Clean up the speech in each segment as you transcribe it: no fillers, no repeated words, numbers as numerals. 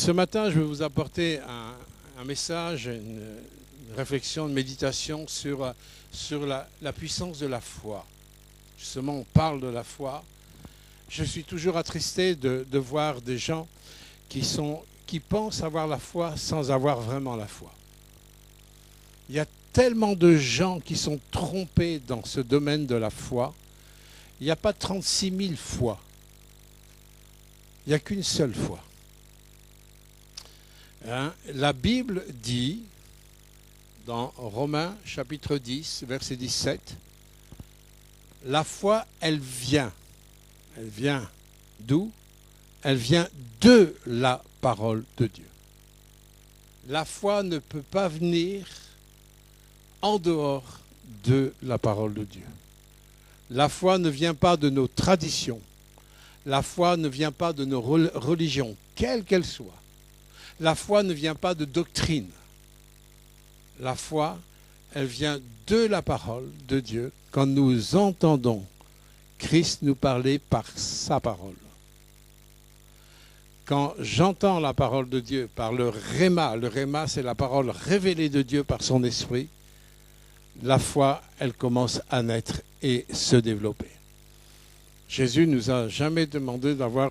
Ce matin, je vais vous apporter un message, une réflexion, une méditation sur la puissance de la foi. Justement, on parle de la foi. Je suis toujours attristé de voir des gens qui pensent avoir la foi sans avoir vraiment la foi. Il y a tellement de gens qui sont trompés dans ce domaine de la foi. Il n'y a pas 36 000 fois. Il n'y a qu'une seule foi. La Bible dit, dans Romains chapitre 10, verset 17, la foi, elle vient. Elle vient d'où? Elle vient de la parole de Dieu. La foi ne peut pas venir en dehors de la parole de Dieu. La foi ne vient pas de nos traditions. La foi ne vient pas de nos religions, quelles qu'elles soient. La foi ne vient pas de doctrine. La foi, elle vient de la parole de Dieu quand nous entendons Christ nous parler par sa parole. Quand j'entends la parole de Dieu par le réma c'est la parole révélée de Dieu par son esprit, la foi, elle commence à naître et se développer. Jésus nous a jamais demandé d'avoir...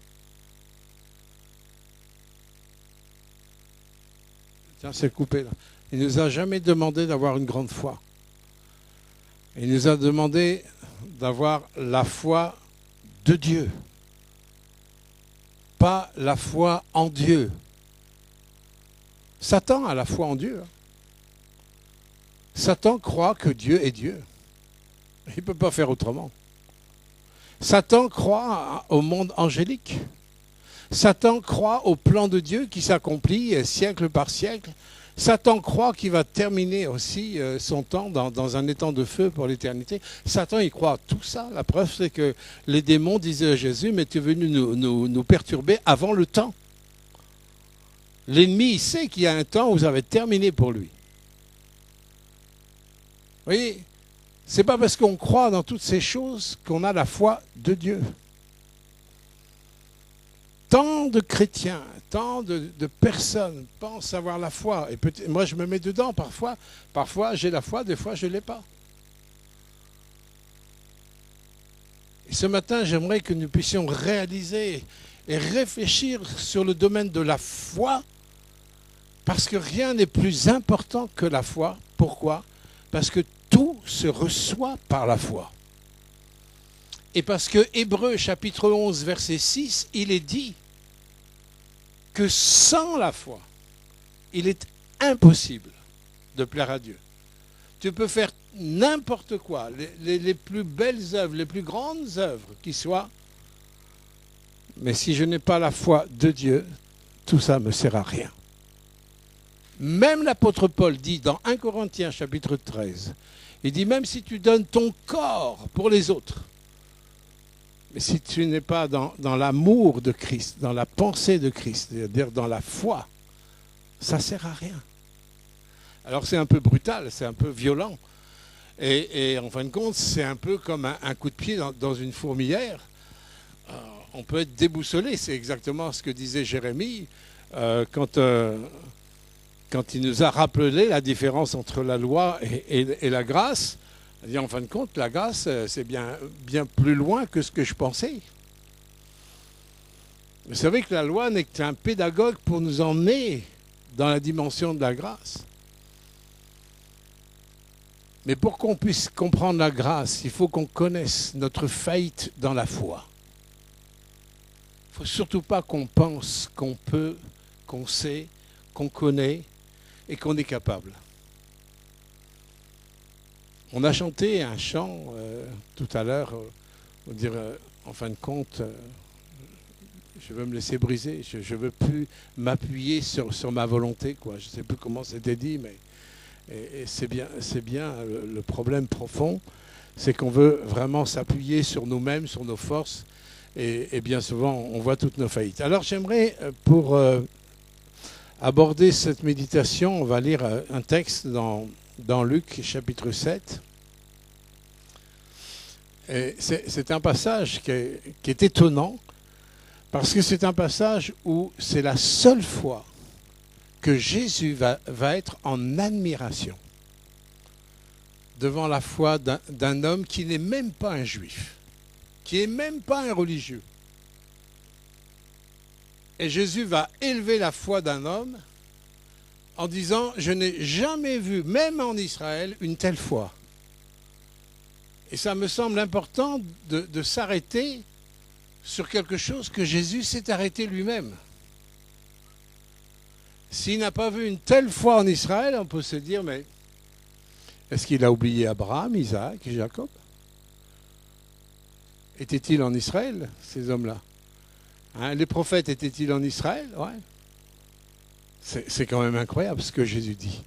Tiens, c'est coupé là. Il nous a jamais demandé d'avoir une grande foi. Il nous a demandé d'avoir la foi de Dieu. Pas la foi en Dieu. Satan a la foi en Dieu. Satan croit que Dieu est Dieu. Il ne peut pas faire autrement. Satan croit au monde angélique. Satan croit au plan de Dieu qui s'accomplit siècle par siècle. Satan croit qu'il va terminer aussi son temps dans un étang de feu pour l'éternité. Satan, il croit à tout ça. La preuve, c'est que les démons disaient à Jésus, mais tu es venu nous perturber avant le temps. L'ennemi, il sait qu'il y a un temps où ça va être terminé pour lui. Vous voyez, c'est pas parce qu'on croit dans toutes ces choses qu'on a la foi de Dieu. Tant de chrétiens, tant de personnes pensent avoir la foi. Et moi, je me mets dedans parfois. Parfois, j'ai la foi, des fois, je ne l'ai pas. Et ce matin, j'aimerais que nous puissions réaliser et réfléchir sur le domaine de la foi, parce que rien n'est plus important que la foi. Pourquoi? Parce que tout se reçoit par la foi. Et parce que Hébreux chapitre 11, verset 6, il est dit que sans la foi, il est impossible de plaire à Dieu. Tu peux faire n'importe quoi, les plus belles œuvres, les plus grandes œuvres qui soient, mais si je n'ai pas la foi de Dieu, tout ça ne me sert à rien. Même l'apôtre Paul dit dans 1 Corinthiens chapitre 13, il dit même si tu donnes ton corps pour les autres, mais si tu n'es pas dans l'amour de Christ, dans la pensée de Christ, c'est-à-dire dans la foi, ça ne sert à rien. Alors c'est un peu brutal, c'est un peu violent. Et en fin de compte, c'est un peu comme un coup de pied dans une fourmilière. On peut être déboussolé, c'est exactement ce que disait Jérémie quand il nous a rappelé la différence entre la loi et la grâce. Et en fin de compte, la grâce, c'est bien plus loin que ce que je pensais. Vous savez que la loi n'est qu'un pédagogue pour nous emmener dans la dimension de la grâce. Mais pour qu'on puisse comprendre la grâce, il faut qu'on connaisse notre faillite dans la foi. Il ne faut surtout pas qu'on pense qu'on peut, qu'on sait, qu'on connaît et qu'on est capable. On a chanté un chant tout à l'heure, on dirait, en fin de compte, je veux me laisser briser, je ne veux plus m'appuyer sur ma volonté, quoi. Je ne sais plus comment c'était dit, mais et c'est bien le problème profond, c'est qu'on veut vraiment s'appuyer sur nous-mêmes, sur nos forces, et bien souvent on voit toutes nos faillites. Alors j'aimerais, pour aborder cette méditation, on va lire un texte dans Luc chapitre 7. Et c'est un passage qui est étonnant Parce que c'est un passage où c'est la seule fois que Jésus va être en admiration devant la foi d'un homme qui n'est même pas un juif, qui n'est même pas un religieux. Et Jésus va élever la foi d'un homme en disant « Je n'ai jamais vu, même en Israël, une telle foi ». Et ça me semble important de s'arrêter sur quelque chose que Jésus s'est arrêté lui-même. S'il n'a pas vu une telle foi en Israël, on peut se dire, mais est-ce qu'il a oublié Abraham, Isaac et Jacob? Étaient-ils en Israël, ces hommes-là? Hein, les prophètes étaient-ils en Israël? Ouais. C'est quand même incroyable ce que Jésus dit.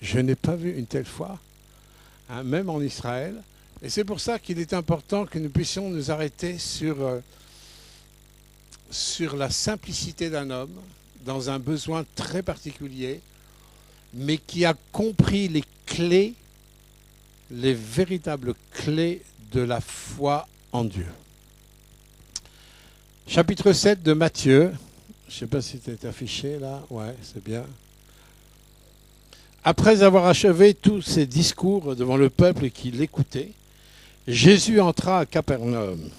Je n'ai pas vu une telle foi, hein, même en Israël. Et c'est pour ça qu'il est important que nous puissions nous arrêter sur la simplicité d'un homme, dans un besoin très particulier, mais qui a compris les clés, les véritables clés de la foi en Dieu. Chapitre 7 de Matthieu. Je ne sais pas si c'est affiché là. Ouais, c'est bien. Après avoir achevé tous ses discours devant le peuple qui l'écoutait, Jésus entra à Capernaum.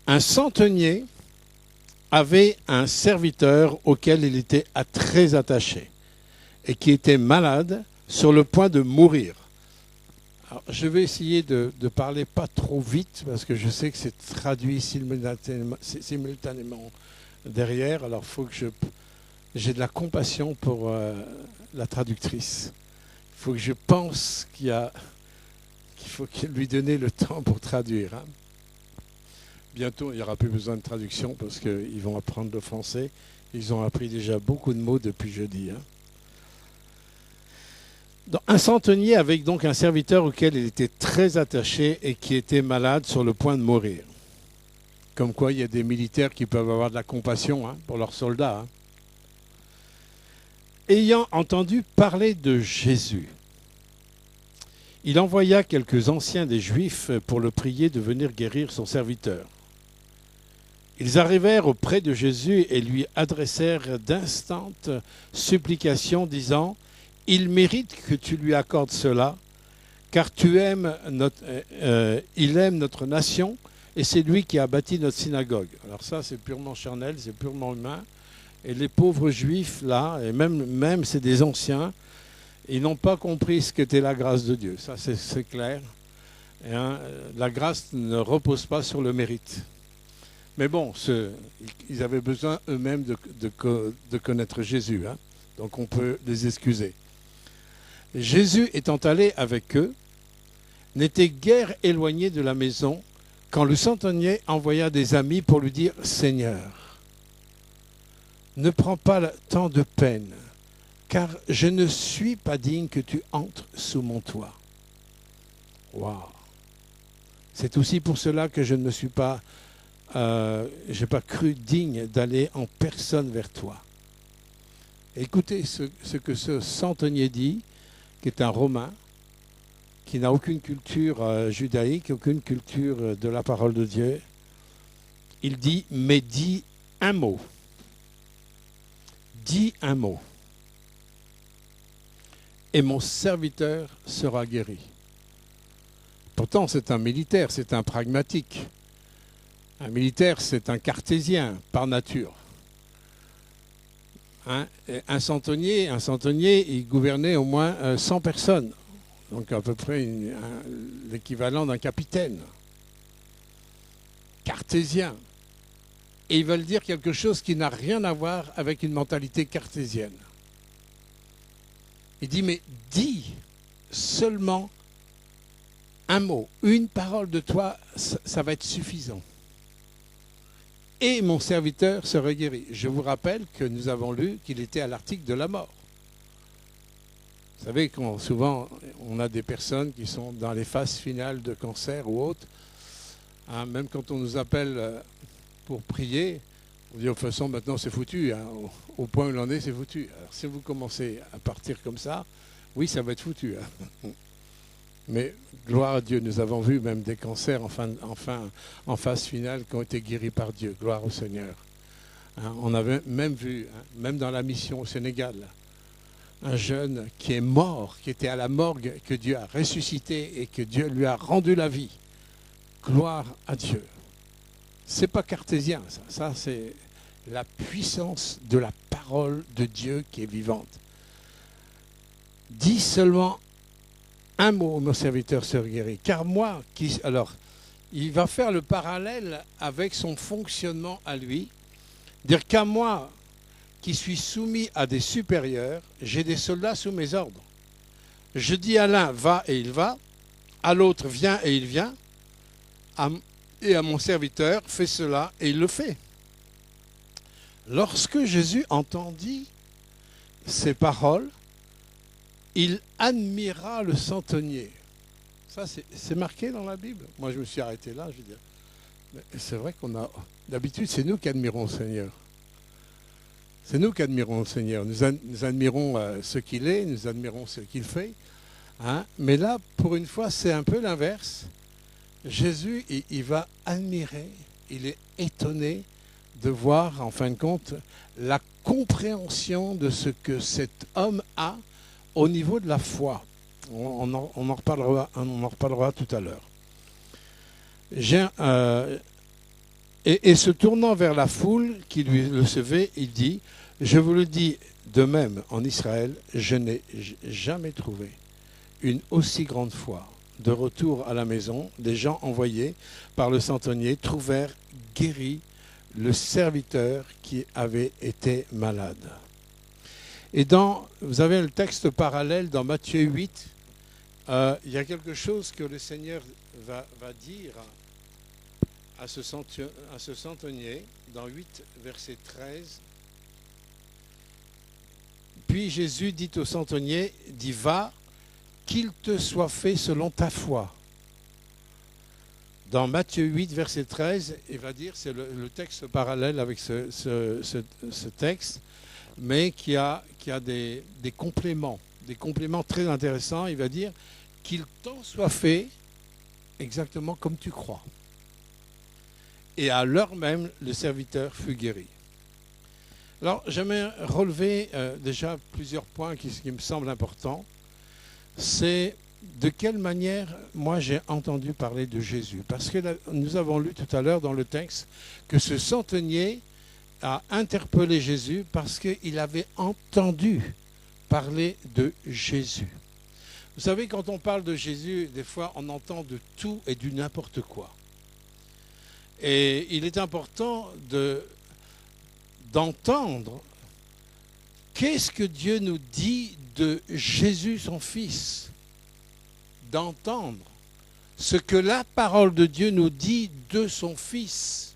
Un centenier avait un serviteur auquel il était très attaché et qui était malade, sur le point de mourir. Alors, je vais essayer de parler pas trop vite parce que je sais que c'est traduit simultanément derrière. Alors, il faut que j'ai de la compassion pour la traductrice. Il faut que je pense qu'il faut lui donner le temps pour traduire. Hein. Bientôt, il n'y aura plus besoin de traduction parce qu'ils vont apprendre le français. Ils ont appris déjà beaucoup de mots depuis jeudi. Hein. Un centenier avec donc un serviteur auquel il était très attaché et qui était malade sur le point de mourir. Comme quoi, il y a des militaires qui peuvent avoir de la compassion pour leurs soldats. Hein. Ayant entendu parler de Jésus, il envoya quelques anciens des Juifs pour le prier de venir guérir son serviteur. Ils arrivèrent auprès de Jésus et lui adressèrent d'instantes supplications, disant « Il mérite que tu lui accordes cela, car il aime notre nation et c'est lui qui a bâti notre synagogue. » Alors ça, c'est purement charnel, c'est purement humain. Et les pauvres Juifs, là, et même c'est des anciens, ils n'ont pas compris ce qu'était la grâce de Dieu. Ça, c'est clair. Et, la grâce ne repose pas sur le mérite. Mais bon, ils avaient besoin eux-mêmes de connaître Jésus. Hein. Donc on peut les excuser. Jésus étant allé avec eux, n'était guère éloigné de la maison quand le centenier envoya des amis pour lui dire « Seigneur, ne prends pas tant de peine, car je ne suis pas digne que tu entres sous mon toit. » Waouh! C'est aussi pour cela que je ne me suis pas, j'ai pas cru digne d'aller en personne vers toi. Écoutez ce que ce centenier dit, qui est un Romain, qui n'a aucune culture judaïque, aucune culture de la parole de Dieu. Il dit « Mais dis un mot. Dis un mot. Et mon serviteur sera guéri. » Pourtant, c'est un militaire, c'est un pragmatique. Un militaire, c'est un cartésien par nature. Hein? Un centenier, il gouvernait au moins 100 personnes. Donc à peu près l'équivalent d'un capitaine. Cartésien. Et ils veulent dire quelque chose qui n'a rien à voir avec une mentalité cartésienne. Il dit, mais dis seulement un mot, une parole de toi, ça va être suffisant. Et mon serviteur sera guéri. Je vous rappelle que nous avons lu qu'il était à l'article de la mort. Vous savez, souvent, on a des personnes qui sont dans les phases finales de cancer ou autres. Hein, même quand on nous appelle pour prier, on dit de toute façon, maintenant c'est foutu. Hein, au point où l'on est, c'est foutu. Alors si vous commencez à partir comme ça, oui, ça va être foutu. Hein. Mais gloire à Dieu, nous avons vu même des cancers en phase finale qui ont été guéris par Dieu. Gloire au Seigneur. Hein, on avait même vu, hein, même dans la mission au Sénégal, un jeune qui est mort, qui était à la morgue, que Dieu a ressuscité et que Dieu lui a rendu la vie. Gloire à Dieu. C'est pas cartésien, ça. Ça, c'est la puissance de la parole de Dieu qui est vivante. Dis seulement un mot, mon serviteur sera guéri. Car moi, alors, il va faire le parallèle avec son fonctionnement à lui. Dire qu'à moi, qui suis soumis à des supérieurs, j'ai des soldats sous mes ordres. Je dis à l'un, va et il va, à l'autre, viens et il vient, et à mon serviteur, fais cela et il le fait. Lorsque Jésus entendit ces paroles, il admira le centenier. Ça, c'est marqué dans la Bible. Moi, je me suis arrêté là, je veux dire. Mais c'est vrai qu'on a... D'habitude, c'est nous qui admirons le Seigneur. C'est nous qui admirons le Seigneur. Nous admirons ce qu'il est, nous admirons ce qu'il fait. Hein? Mais là, pour une fois, c'est un peu l'inverse. Jésus, il va admirer, il est étonné de voir, en fin de compte, la compréhension de ce que cet homme a au niveau de la foi. On en reparlera tout à l'heure. Et se tournant vers la foule qui lui recevait, il dit, je vous le dis de même en Israël, je n'ai jamais trouvé une aussi grande foi. De retour à la maison, des gens envoyés par le centenier trouvèrent guéri le serviteur qui avait été malade. Et vous avez le texte parallèle dans Matthieu 8, il y a quelque chose que le Seigneur va dire à ce centenier, dans 8, verset 13. Puis Jésus dit au centenier, dis va, qu'il te soit fait selon ta foi. Dans Matthieu 8, verset 13, il va dire, c'est le texte parallèle avec ce texte, mais qui a des compléments très intéressants. Il va dire qu'il t'en soit fait exactement comme tu crois. Et à l'heure même, le serviteur fut guéri. Alors, j'aimerais relever déjà plusieurs points qui me semblent importants. C'est de quelle manière, moi, j'ai entendu parler de Jésus. Parce que nous avons lu tout à l'heure dans le texte que ce centenier a interpellé Jésus parce qu'il avait entendu parler de Jésus. Vous savez, quand on parle de Jésus, des fois, on entend de tout et du n'importe quoi. Et il est important d'entendre qu'est-ce que Dieu nous dit de Jésus, son Fils. D'entendre ce que la parole de Dieu nous dit de son Fils.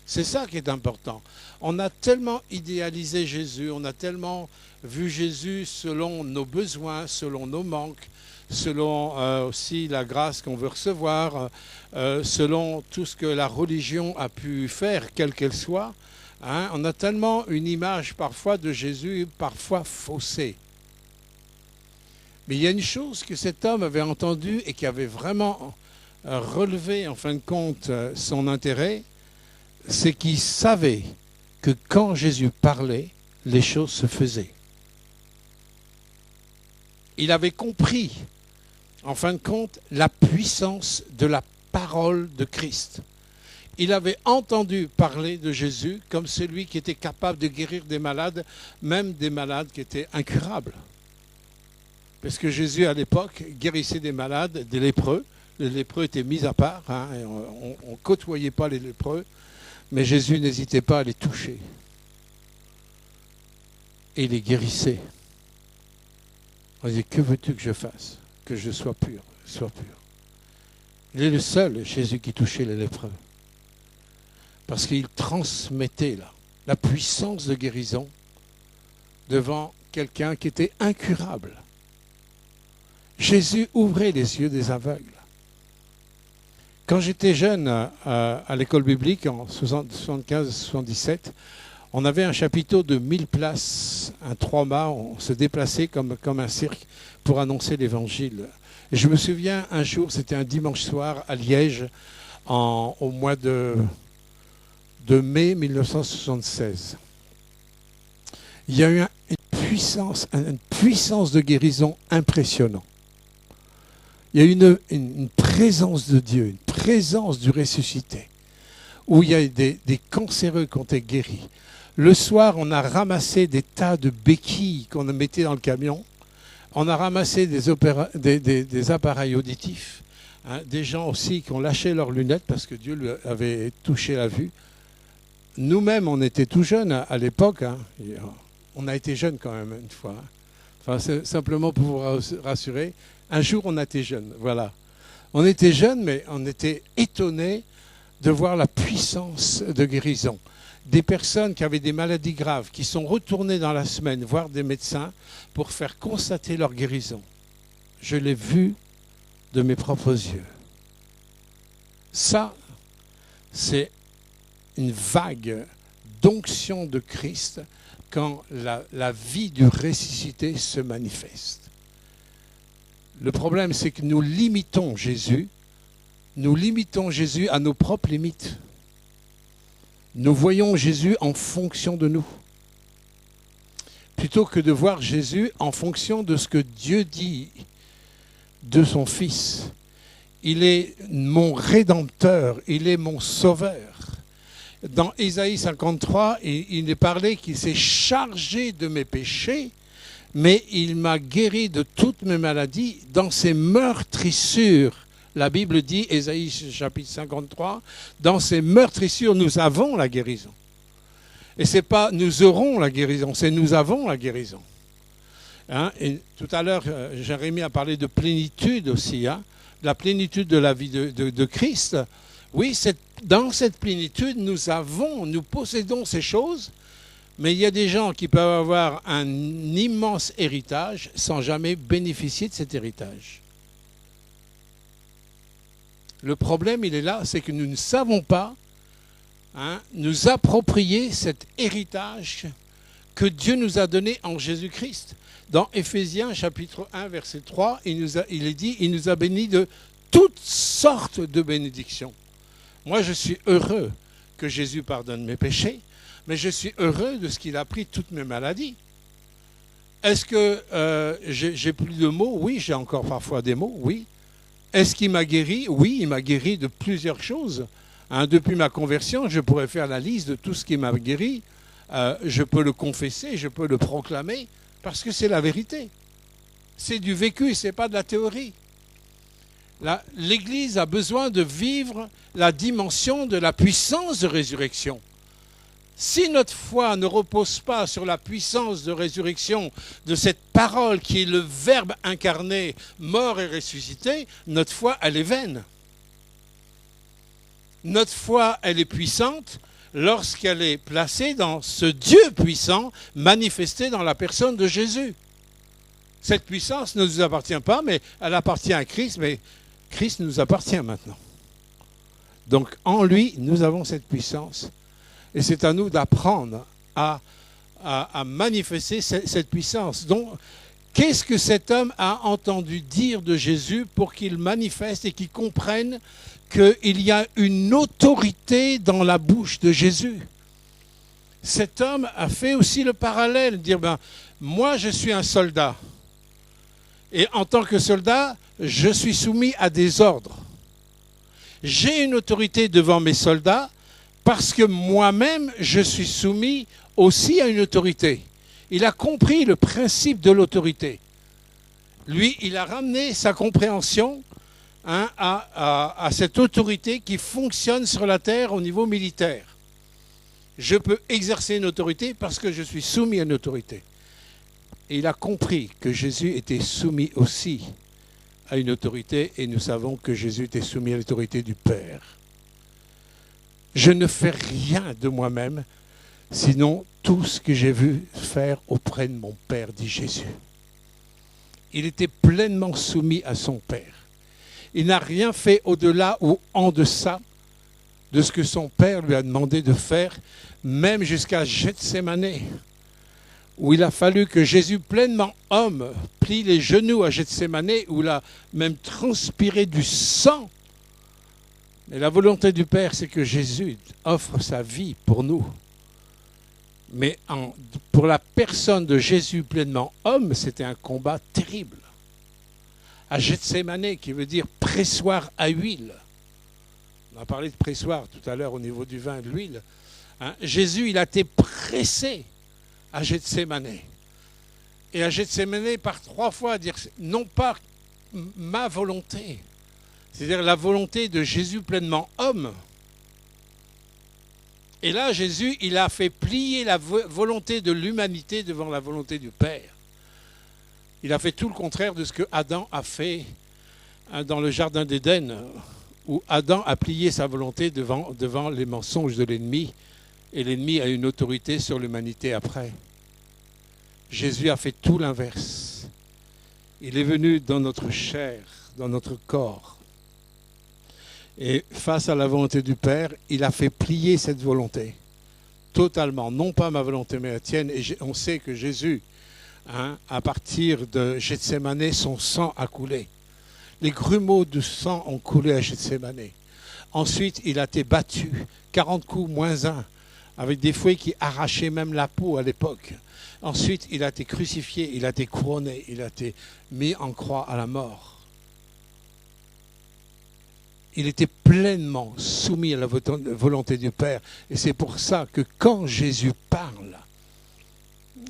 C'est ça qui est important. On a tellement idéalisé Jésus, on a tellement vu Jésus selon nos besoins, selon nos manques, selon aussi la grâce qu'on veut recevoir, selon tout ce que la religion a pu faire, quelle qu'elle soit. Hein, on a tellement une image parfois de Jésus, parfois faussée. Mais il y a une chose que cet homme avait entendue et qui avait vraiment relevé, en fin de compte, son intérêt, c'est qu'il savait que quand Jésus parlait, les choses se faisaient. Il avait compris, en fin de compte, la puissance de la parole de Christ. Il avait entendu parler de Jésus comme celui qui était capable de guérir des malades, même des malades qui étaient incurables. Parce que Jésus, à l'époque, guérissait des malades, des lépreux. Les lépreux étaient mis à part, hein, et on ne côtoyait pas les lépreux, mais Jésus n'hésitait pas à les toucher. Et il les guérissait. On disait, que veux-tu que je fasse? Que je sois pur, sois pur. Il est le seul, Jésus, qui touchait les lépreux. Parce qu'il transmettait la puissance de guérison devant quelqu'un qui était incurable. Jésus ouvrait les yeux des aveugles. Quand j'étais jeune à l'école biblique en 75-77, on avait un chapiteau de 1000 places, un 3 mâts, on se déplaçait comme un cirque pour annoncer l'évangile. Et je me souviens un jour, c'était un dimanche soir à Liège, au mois de mai 1976. Il y a eu une puissance de guérison impressionnante. Il y a eu une présence de Dieu, une présence du ressuscité, où il y a eu des cancéreux qui ont été guéris. Le soir, on a ramassé des tas de béquilles qu'on mettait dans le camion. On a ramassé des appareils auditifs, hein, des gens aussi qui ont lâché leurs lunettes parce que Dieu lui avait touché la vue. Nous-mêmes, on était tout jeunes à l'époque. Hein. On a été jeunes quand même une fois. Hein. Enfin, c'est simplement pour vous rassurer. Un jour, on a été jeunes. Voilà. On était jeunes, mais on était étonnés de voir la puissance de guérison. Des personnes qui avaient des maladies graves, qui sont retournées dans la semaine voir des médecins pour faire constater leur guérison. Je l'ai vu de mes propres yeux. Ça, c'est une vague d'onction de Christ quand la vie du ressuscité se manifeste. Le problème, c'est que nous limitons Jésus à nos propres limites. Nous voyons Jésus en fonction de nous, plutôt que de voir Jésus en fonction de ce que Dieu dit de son Fils. Il est mon Rédempteur, il est mon Sauveur. Dans Ésaïe 53, il est parlé qu'il s'est chargé de mes péchés, mais il m'a guéri de toutes mes maladies. Dans ses meurtrissures, la Bible dit, Ésaïe chapitre 53, dans ces meurtrissures, nous avons la guérison. Et ce n'est pas nous aurons la guérison, c'est nous avons la guérison. Hein? Et tout à l'heure, Jérémie a parlé de plénitude aussi, hein? La plénitude de la vie de Christ. Oui, dans cette plénitude, nous possédons ces choses, mais il y a des gens qui peuvent avoir un immense héritage sans jamais bénéficier de cet héritage. Le problème, il est là, c'est que nous ne savons pas nous approprier cet héritage que Dieu nous a donné en Jésus-Christ. Dans Éphésiens chapitre 1, verset 3, il est dit, il nous a bénis de toutes sortes de bénédictions. Moi, je suis heureux que Jésus pardonne mes péchés, mais je suis heureux de ce qu'il a pris toutes mes maladies. Est-ce que j'ai plus de mots? Oui, j'ai encore parfois des mots, oui. Est-ce qu'il m'a guéri? Oui, il m'a guéri de plusieurs choses. Hein, depuis ma conversion, je pourrais faire la liste de tout ce qui m'a guéri. Je peux le confesser, je peux le proclamer, parce que c'est la vérité. C'est du vécu, ce n'est pas de la théorie. L'Église a besoin de vivre la dimension de la puissance de résurrection. Si notre foi ne repose pas sur la puissance de résurrection de cette parole qui est le Verbe incarné, mort et ressuscité, notre foi, elle est vaine. Notre foi, elle est puissante lorsqu'elle est placée dans ce Dieu puissant manifesté dans la personne de Jésus. Cette puissance ne nous appartient pas, mais elle appartient à Christ, mais Christ nous appartient maintenant. Donc en lui, nous avons cette puissance. Et c'est à nous d'apprendre à manifester cette puissance. Donc, qu'est-ce que cet homme a entendu dire de Jésus pour qu'il manifeste et qu'il comprenne qu'il y a une autorité dans la bouche de Jésus? Cet homme a fait aussi le parallèle, dire, moi je suis un soldat. Et en tant que soldat, je suis soumis à des ordres. J'ai une autorité devant mes soldats, parce que moi-même, je suis soumis aussi à une autorité. Il a compris le principe de l'autorité. Lui, il a ramené sa compréhension à cette autorité qui fonctionne sur la terre au niveau militaire. Je peux exercer une autorité parce que je suis soumis à une autorité. Et il a compris que Jésus était soumis aussi à une autorité, et nous savons que Jésus était soumis à l'autorité du Père. Je ne fais rien de moi-même, sinon tout ce que j'ai vu faire auprès de mon Père, dit Jésus. Il était pleinement soumis à son Père. Il n'a rien fait au-delà ou en deçà de ce que son Père lui a demandé de faire, même jusqu'à Gethsémané, où il a fallu que Jésus, pleinement homme, plie les genoux à Gethsémane, où il a même transpiré du sang. Mais la volonté du Père, c'est que Jésus offre sa vie pour nous. Mais pour la personne de Jésus pleinement homme, c'était un combat terrible. À Gethsémane, qui veut dire pressoir à huile. On a parlé de pressoir tout à l'heure au niveau du vin et de l'huile. Jésus, il a été pressé à Gethsémane. Et à Gethsémane, par 3 fois, dire non pas ma volonté, c'est-à-dire la volonté de Jésus pleinement homme. Et là, Jésus, il a fait plier la volonté de l'humanité devant la volonté du Père. Il a fait tout le contraire de ce que Adam a fait dans le jardin d'Éden, où Adam a plié sa volonté devant les mensonges de l'ennemi, et l'ennemi a une autorité sur l'humanité après. Jésus a fait tout l'inverse. Il est venu dans notre chair, dans notre corps. Et face à la volonté du Père, il a fait plier cette volonté totalement. Non pas ma volonté, mais la tienne. Et on sait que Jésus, à partir de Gethsémane, son sang a coulé. Les grumeaux de sang ont coulé à Gethsémane. Ensuite, il a été battu, 40 coups moins 1, avec des fouets qui arrachaient même la peau à l'époque. Ensuite, il a été crucifié, il a été couronné, il a été mis en croix à la mort. Il était pleinement soumis à la volonté du Père. Et c'est pour ça que quand Jésus parle,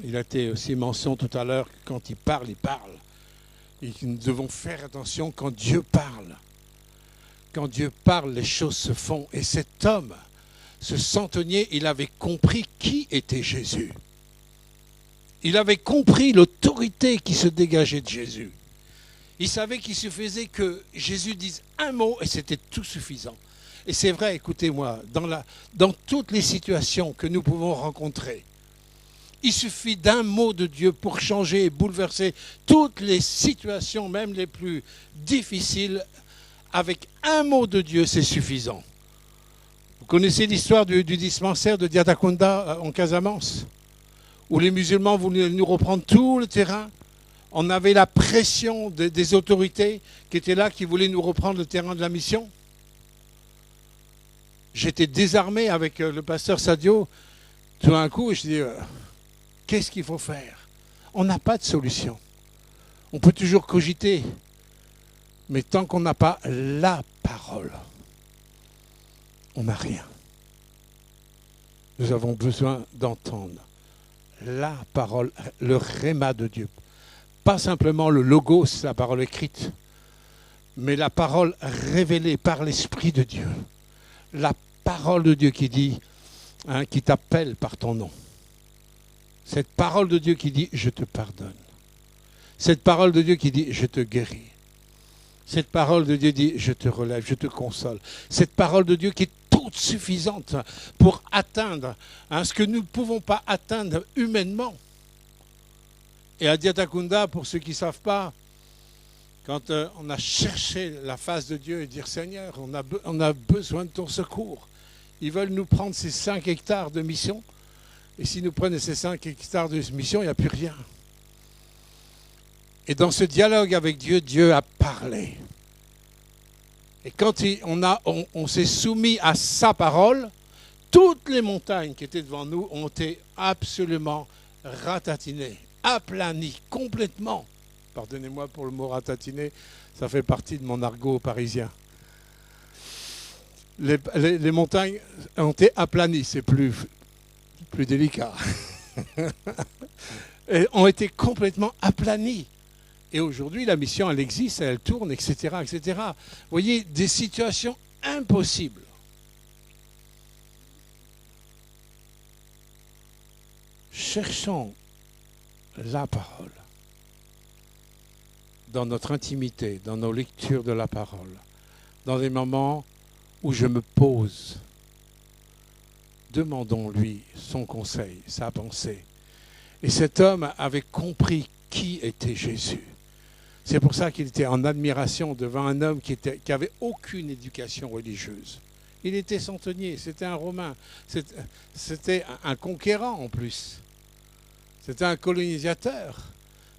il a été aussi mention tout à l'heure que quand il parle, il parle. Et nous devons faire attention quand Dieu parle. Quand Dieu parle, les choses se font. Et cet homme, ce centenier, il avait compris qui était Jésus. Il avait compris l'autorité qui se dégageait de Jésus. Il savait qu'il suffisait que Jésus dise un mot et c'était tout suffisant. Et c'est vrai, écoutez-moi, dans toutes les situations que nous pouvons rencontrer, il suffit d'un mot de Dieu pour changer et bouleverser toutes les situations, même les plus difficiles. Avec un mot de Dieu, c'est suffisant. Vous connaissez l'histoire du dispensaire de Diatakunda en Casamance, où les musulmans voulaient nous reprendre tout le terrain. On avait la pression des autorités qui étaient là, qui voulaient nous reprendre le terrain de la mission. J'étais désarmé avec le pasteur Sadio. Tout d'un coup, je dis, qu'est-ce qu'il faut faire? On n'a pas de solution. On peut toujours cogiter. Mais tant qu'on n'a pas la parole, on n'a rien. Nous avons besoin d'entendre la parole, le réma de Dieu. Pas simplement le logos, la parole écrite, mais la parole révélée par l'Esprit de Dieu. La parole de Dieu qui dit, qui t'appelle par ton nom. Cette parole de Dieu qui dit, je te pardonne. Cette parole de Dieu qui dit, je te guéris. Cette parole de Dieu dit, je te relève, je te console. Cette parole de Dieu qui est toute suffisante pour atteindre ce que nous ne pouvons pas atteindre humainement. Et à Diatakunda, pour ceux qui ne savent pas, quand on a cherché la face de Dieu et dire, Seigneur, on a besoin de ton secours. Ils veulent nous prendre ces 5 hectares de mission. Et s'ils nous prennent ces 5 hectares de mission, il n'y a plus rien. Et dans ce dialogue avec Dieu, Dieu a parlé. Et quand on s'est soumis à sa parole, toutes les montagnes qui étaient devant nous ont été absolument ratatinées, aplanies complètement. Pardonnez-moi pour le mot ratatiné, ça fait partie de mon argot parisien. Les montagnes ont été aplanies, c'est plus délicat. Et ont été complètement aplanies. Et aujourd'hui, la mission, elle existe, elle tourne, etc., etc. Vous voyez, des situations impossibles. Cherchons la parole dans notre intimité, dans nos lectures de la parole, dans les moments où je me pose. Demandons-lui son conseil, sa pensée. Et cet homme avait compris qui était Jésus. C'est pour ça qu'il était en admiration devant un homme qui avait aucune éducation religieuse. Il était centenier, c'était un Romain, c'était un conquérant en plus. C'était un colonisateur.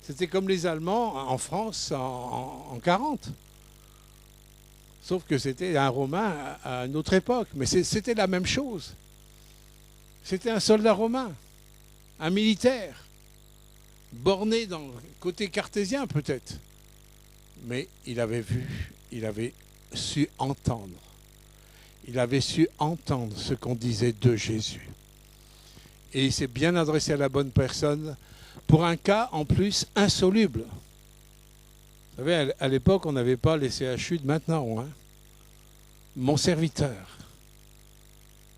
C'était comme les Allemands en France en 40. Sauf que c'était un Romain à une autre époque. Mais c'était la même chose. C'était un soldat romain, un militaire, borné dans le côté cartésien peut-être. Mais il avait vu, il avait su entendre. Il avait su entendre ce qu'on disait de Jésus. Et il s'est bien adressé à la bonne personne pour un cas en plus insoluble. Vous savez, à l'époque, on n'avait pas les CHU de maintenant. Hein. Mon serviteur,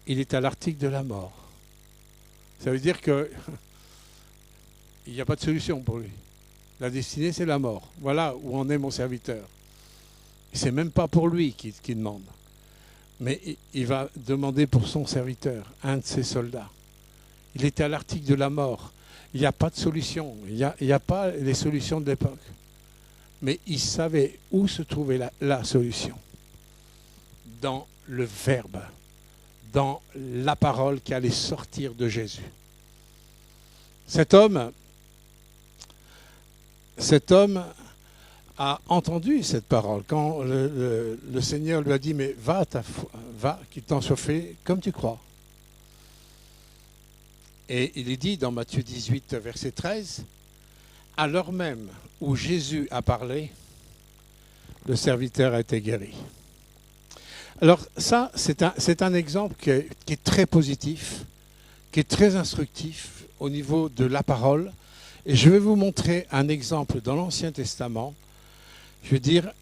il est à l'article de la mort. Ça veut dire qu'il n'y a pas de solution pour lui. La destinée, c'est la mort. Voilà où en est mon serviteur. Ce n'est même pas pour lui qu'il demande. Mais il va demander pour son serviteur, un de ses soldats. Il était à l'article de la mort. Il n'y a pas de solution. Il n'y a pas les solutions de l'époque. Mais il savait où se trouvait la solution. Dans le Verbe. Dans la parole qui allait sortir de Jésus. Cet homme a entendu cette parole. Quand le Seigneur lui a dit, mais va, qu'il t'en soit fait comme tu crois. Et il est dit dans Matthieu 18, verset 13, à l'heure même où Jésus a parlé, le serviteur a été guéri. Alors ça, c'est un exemple qui est très positif, qui est très instructif au niveau de la parole. Et je vais vous montrer un exemple dans l'Ancien Testament. Je veux dire,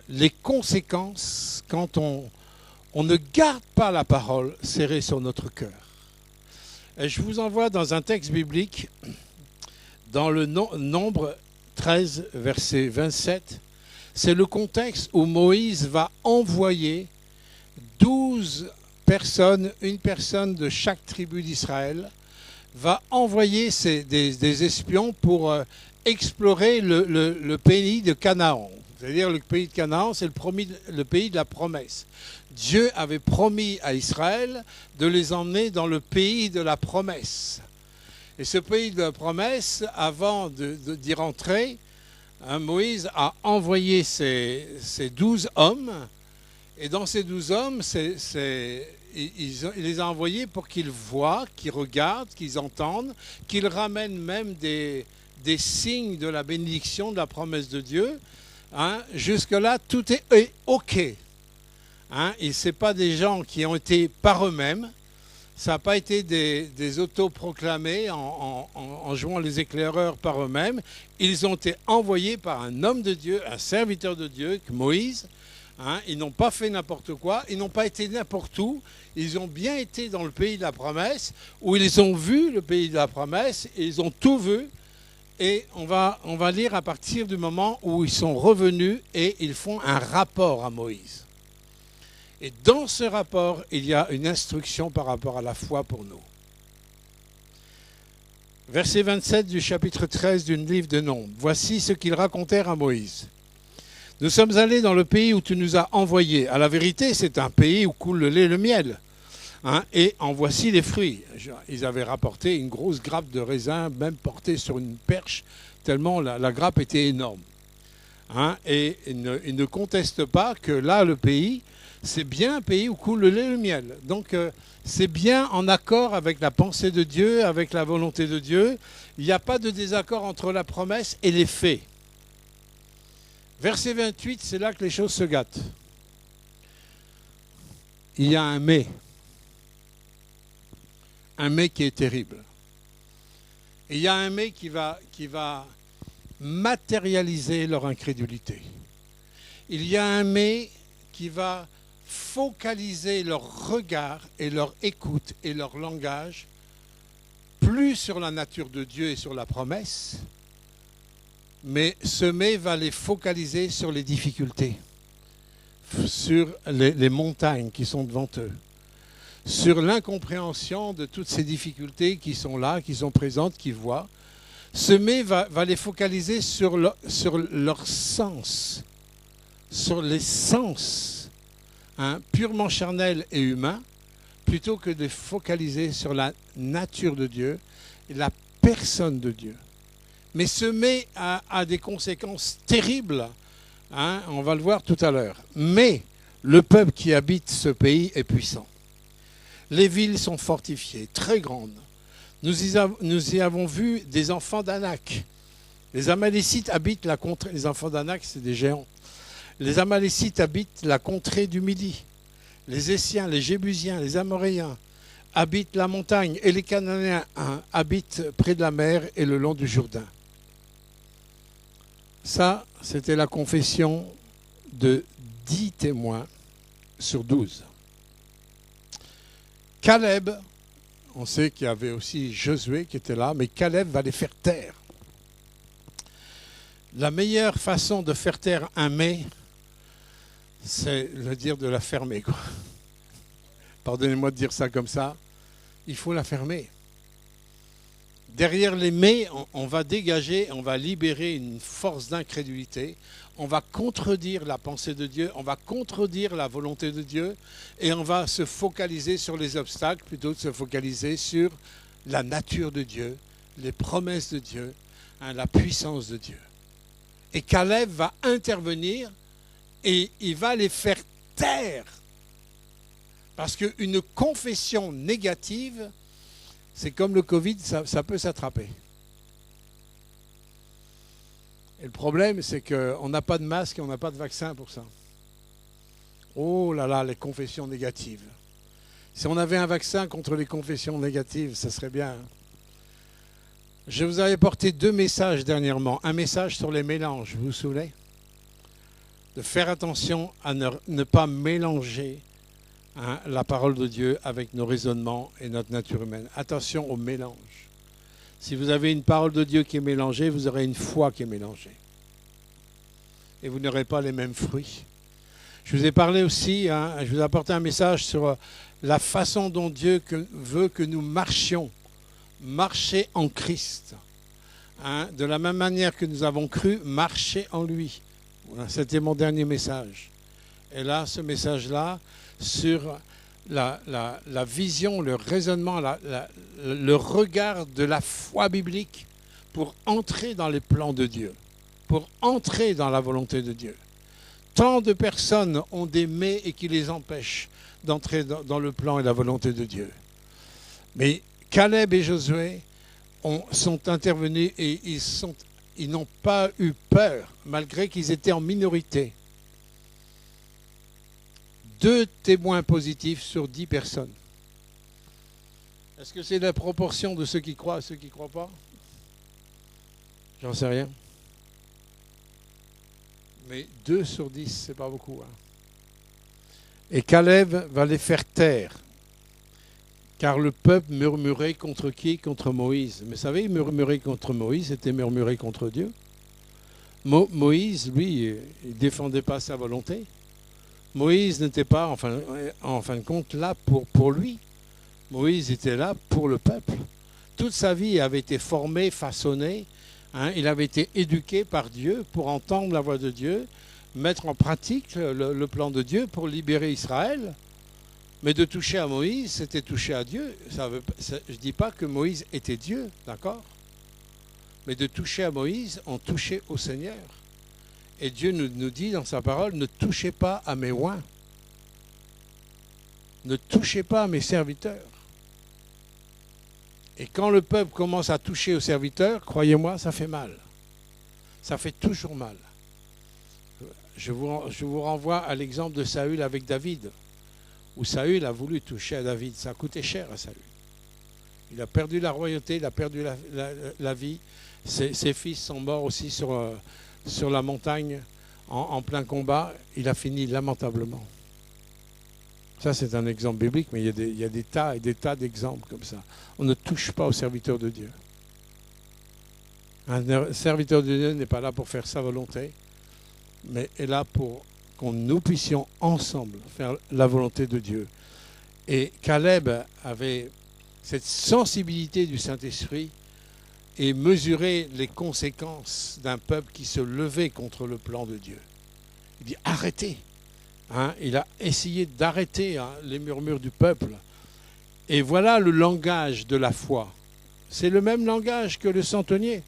les conséquences quand on ne garde pas la parole serrée sur notre cœur. Et je vous envoie dans un texte biblique, dans le Nombre 13, verset 27. C'est le contexte où Moïse va envoyer 12 personnes, une personne de chaque tribu d'Israël, va envoyer des espions pour explorer le pays de Canaan. C'est-à-dire le pays de Canaan, c'est le pays de la promesse. Dieu avait promis à Israël de les emmener dans le pays de la promesse. Et ce pays de la promesse, avant d'y rentrer, Moïse a envoyé ces 12 hommes. Et dans ces 12 hommes, il les a envoyés pour qu'ils voient, qu'ils regardent, qu'ils entendent, qu'ils ramènent même des signes de la bénédiction, de la promesse de Dieu. Hein, jusque-là, tout est OK. Hein, et ce n'est pas des gens qui ont été par eux-mêmes. Ça n'a pas été des autoproclamés en jouant les éclaireurs par eux-mêmes. Ils ont été envoyés par un homme de Dieu, un serviteur de Dieu, Moïse. Hein, ils n'ont pas fait n'importe quoi, ils n'ont pas été n'importe où. Ils ont bien été dans le pays de la promesse, où ils ont vu le pays de la promesse, et ils ont tout vu. Et on va lire à partir du moment où ils sont revenus et ils font un rapport à Moïse. Et dans ce rapport, il y a une instruction par rapport à la foi pour nous. Verset 27 du chapitre 13 du livre de Nombres. Voici ce qu'ils racontèrent à Moïse. Nous sommes allés dans le pays où tu nous as envoyés. À la vérité, c'est un pays où coule le lait et le miel. Hein, et en voici les fruits. Ils avaient rapporté une grosse grappe de raisin, même portée sur une perche, tellement la grappe était énorme. Hein, et ils ne contestent pas que là, le pays, c'est bien un pays où coule le lait et le miel. Donc, c'est bien en accord avec la pensée de Dieu, avec la volonté de Dieu. Il n'y a pas de désaccord entre la promesse et les faits. Verset 28, c'est là que les choses se gâtent. Il y a un mais. Un mais qui est terrible. Et il y a un mais qui va matérialiser leur incrédulité. Il y a un mais qui va focaliser leur regard et leur écoute et leur langage plus sur la nature de Dieu et sur la promesse, mais ce mais va les focaliser sur les difficultés, sur les montagnes qui sont devant eux, sur l'incompréhension de toutes ces difficultés qui sont là, qui sont présentes, qu'ils voient. Ce mais va les focaliser sur leur sens, sur les sens purement charnels et humains, plutôt que de focaliser sur la nature de Dieu et la personne de Dieu. Mais ce mais a des conséquences terribles. Hein, on va le voir tout à l'heure. Mais le peuple qui habite ce pays est puissant. Les villes sont fortifiées, très grandes. Nous y avons vu des enfants d'Anak. Les Amalécites habitent la contrée. Les enfants d'Anak, c'est des géants. Les Amalécites habitent la contrée du Midi. Les Essiens, les Jébusiens, les Amoréens habitent la montagne. Et les Cananéens habitent près de la mer et le long du Jourdain. Ça, c'était la confession de 10 témoins sur 12. Caleb, on sait qu'il y avait aussi Josué qui était là, mais Caleb va les faire taire. La meilleure façon de faire taire un mais, c'est le dire de la fermer, quoi. Pardonnez-moi de dire ça comme ça. Il faut la fermer. Derrière les mais, on va dégager, on va libérer une force d'incrédulité. On va contredire la pensée de Dieu, on va contredire la volonté de Dieu et on va se focaliser sur les obstacles plutôt que de se focaliser sur la nature de Dieu, les promesses de Dieu, hein, la puissance de Dieu. Et Caleb va intervenir et il va les faire taire. Parce qu'une confession négative, c'est comme le Covid, ça peut s'attraper. Et le problème, c'est qu'on n'a pas de masque et on n'a pas de vaccin pour ça. Oh là là, les confessions négatives. Si on avait un vaccin contre les confessions négatives, ça serait bien. Je vous avais porté 2 messages dernièrement. Un message sur les mélanges, vous vous souvenez? De faire attention à ne pas mélanger la parole de Dieu avec nos raisonnements et notre nature humaine. Attention au mélange. Si vous avez une parole de Dieu qui est mélangée, vous aurez une foi qui est mélangée. Et vous n'aurez pas les mêmes fruits. Je vous ai parlé aussi, je vous ai apporté un message sur la façon dont Dieu veut que nous marchions. Marcher en Christ. De la même manière que nous avons cru, marcher en lui. Voilà, c'était mon dernier message. Et là, ce message-là, sur la vision, le raisonnement, le regard de la foi biblique pour entrer dans les plans de Dieu, pour entrer dans la volonté de Dieu. Tant de personnes ont des mais et qui les empêchent d'entrer dans le plan et la volonté de Dieu. Mais Caleb et Josué sont intervenus et ils n'ont pas eu peur, malgré qu'ils étaient en minorité. 2 témoins positifs sur 10 personnes. Est-ce que c'est la proportion de ceux qui croient à ceux qui ne croient pas? J'en sais rien. Mais 2 sur 10, c'est pas beaucoup. Hein. Et Caleb va les faire taire. Car le peuple murmurait contre qui? Contre Moïse. Mais vous savez, murmurer contre Moïse, c'était murmurer contre Dieu. Moïse, lui, il ne défendait pas sa volonté. Moïse n'était pas, en fin de compte, là pour lui. Moïse était là pour le peuple. Toute sa vie avait été formée, façonnée. Il avait été éduqué par Dieu pour entendre la voix de Dieu, mettre en pratique le plan de Dieu pour libérer Israël. Mais de toucher à Moïse, c'était toucher à Dieu. Je ne dis pas que Moïse était Dieu, d'accord? Mais de toucher à Moïse, on touchait au Seigneur. Et Dieu nous dit dans sa parole, ne touchez pas à mes oints. Ne touchez pas à mes serviteurs. Et quand le peuple commence à toucher aux serviteurs, croyez-moi, ça fait mal. Ça fait toujours mal. Je vous renvoie à l'exemple de Saül avec David, où Saül a voulu toucher à David. Ça a coûté cher à Saül. Il a perdu la royauté, il a perdu la vie. Ses fils sont morts aussi sur la montagne en plein combat. Il a fini lamentablement. Ça, c'est un exemple biblique, mais il y a des tas et des tas d'exemples comme ça. On ne touche pas aux serviteurs de Dieu. Un serviteur de Dieu n'est pas là pour faire sa volonté, mais est là pour que nous puissions ensemble faire la volonté de Dieu. Et Caleb avait cette sensibilité du Saint-Esprit et mesurait les conséquences d'un peuple qui se levait contre le plan de Dieu. Il dit « Arrêtez !» Il a essayé d'arrêter les murmures du peuple. Et voilà le langage de la foi. C'est le même langage que le centenier.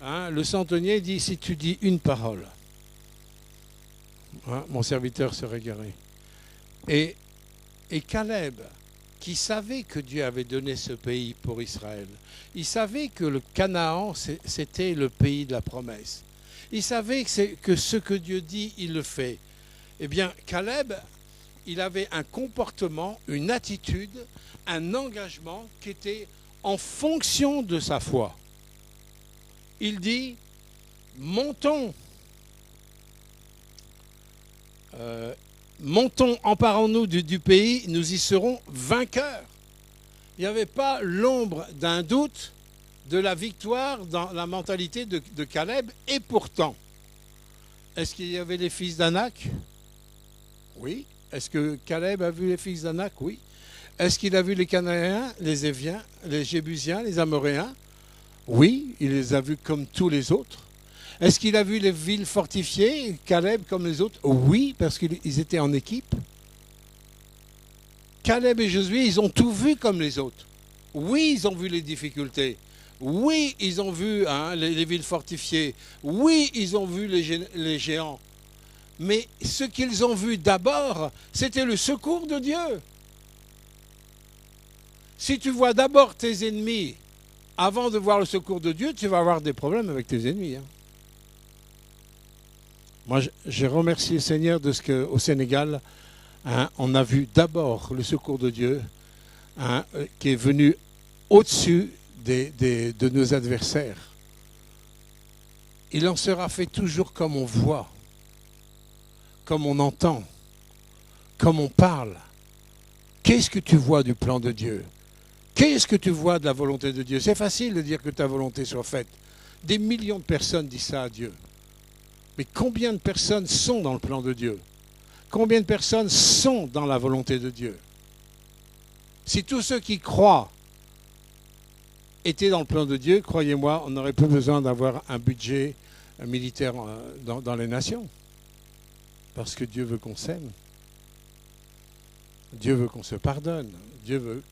Hein, le centenier dit, si tu dis une parole, hein, mon serviteur sera guéri. Et Caleb, qui savait que Dieu avait donné ce pays pour Israël, il savait que le Canaan, c'était le pays de la promesse. Il savait que ce que Dieu dit, il le fait. Eh bien, Caleb, il avait un comportement, une attitude, un engagement qui était en fonction de sa foi. Il dit, montons, emparons-nous du pays, nous y serons vainqueurs. Il n'y avait pas l'ombre d'un doute de la victoire dans la mentalité de Caleb. Et pourtant, est-ce qu'il y avait les fils d'Anak? Oui. Est-ce que Caleb a vu les fils d'Anak? Oui. Est-ce qu'il a vu les Cananéens, les Éviens, les Jébusiens, les Amoréens? Oui, il les a vus comme tous les autres. Est-ce qu'il a vu les villes fortifiées, Caleb, comme les autres? Oui, parce qu'ils étaient en équipe. Caleb et Josué, ils ont tout vu comme les autres. Oui, ils ont vu les difficultés. Oui, ils ont vu les villes fortifiées. Oui, ils ont vu les géants. Mais ce qu'ils ont vu d'abord, c'était le secours de Dieu. Si tu vois d'abord tes ennemis avant de voir le secours de Dieu, tu vas avoir des problèmes avec tes ennemis. Hein. Moi, je remercie le Seigneur de ce qu'au Sénégal, on a vu d'abord le secours de Dieu qui est venu au-dessus de nos adversaires. Il en sera fait toujours comme on voit, comme on entend, comme on parle. Qu'est-ce que tu vois du plan de Dieu? Qu'est-ce que tu vois de la volonté de Dieu? C'est facile de dire que ta volonté soit faite. Des millions de personnes disent ça à Dieu. Mais combien de personnes sont dans le plan de Dieu? Combien de personnes sont dans la volonté de Dieu? Si tous ceux qui croient étaient dans le plan de Dieu, croyez-moi, on n'aurait plus besoin d'avoir un budget militaire dans les nations. Parce que Dieu veut qu'on s'aime. Dieu veut qu'on se pardonne. Dieu veut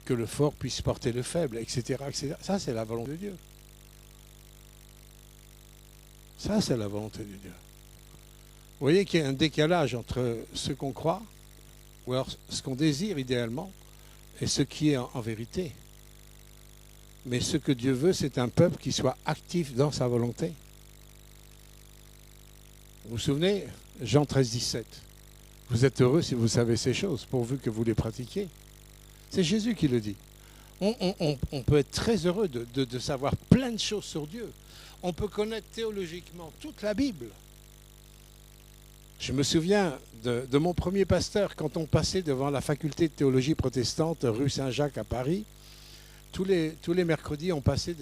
que le fort puisse porter le faible, etc., etc. Ça, c'est la volonté de Dieu. Ça, c'est la volonté de Dieu. Vous voyez qu'il y a un décalage entre ce qu'on croit, ou alors ce qu'on désire idéalement, et ce qui est en vérité. Mais ce que Dieu veut, c'est un peuple qui soit actif dans sa volonté. Vous vous souvenez, Jean 13, 17. Vous êtes heureux si vous savez ces choses, pourvu que vous les pratiquiez. C'est Jésus qui le dit. On peut être très heureux de savoir plein de choses sur Dieu. On peut connaître théologiquement toute la Bible. Je me souviens de mon premier pasteur, quand on passait devant la faculté de théologie protestante, rue Saint-Jacques à Paris. Tous les mercredis, on passait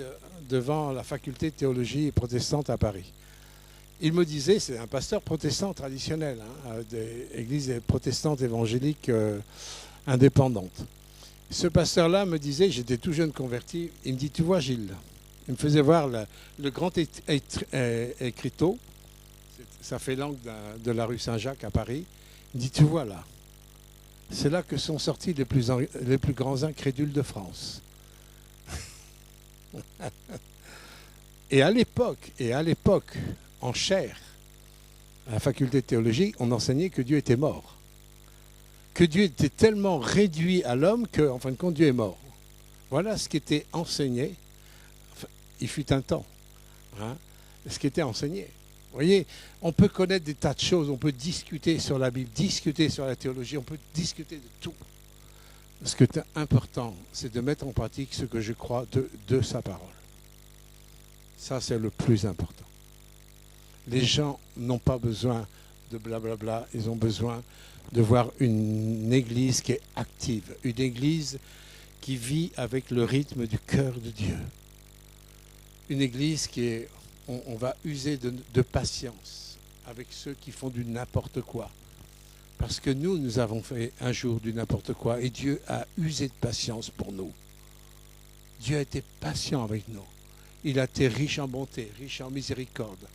devant la faculté de théologie protestante à Paris. Il me disait, c'est un pasteur protestant traditionnel, des églises protestantes évangéliques indépendantes. Ce pasteur-là me disait, j'étais tout jeune converti, il me dit, tu vois Gilles, il me faisait voir le grand écriteau, ça fait l'angle de la rue Saint-Jacques à Paris. Il me dit, tu vois là, c'est là que sont sortis les plus grands incrédules de France. Et à l'époque, en chair, à la faculté de théologie, on enseignait que Dieu était mort. Que Dieu était tellement réduit à l'homme qu'en fin de compte, Dieu est mort. Voilà ce qui était enseigné. Enfin, il fut un temps. Ce qui était enseigné. Vous voyez, on peut connaître des tas de choses, on peut discuter sur la Bible, discuter sur la théologie, on peut discuter de tout. Ce qui est important, c'est de mettre en pratique ce que je crois de sa parole. Ça, c'est le plus important. Les gens n'ont pas besoin de blablabla, ils ont besoin de voir une église qui est active, une église qui vit avec le rythme du cœur de Dieu. Une église qui est, on va user de patience avec ceux qui font du n'importe quoi. Parce que nous avons fait un jour du n'importe quoi et Dieu a usé de patience pour nous. Dieu a été patient avec nous. Il a été riche en bonté, riche en miséricorde.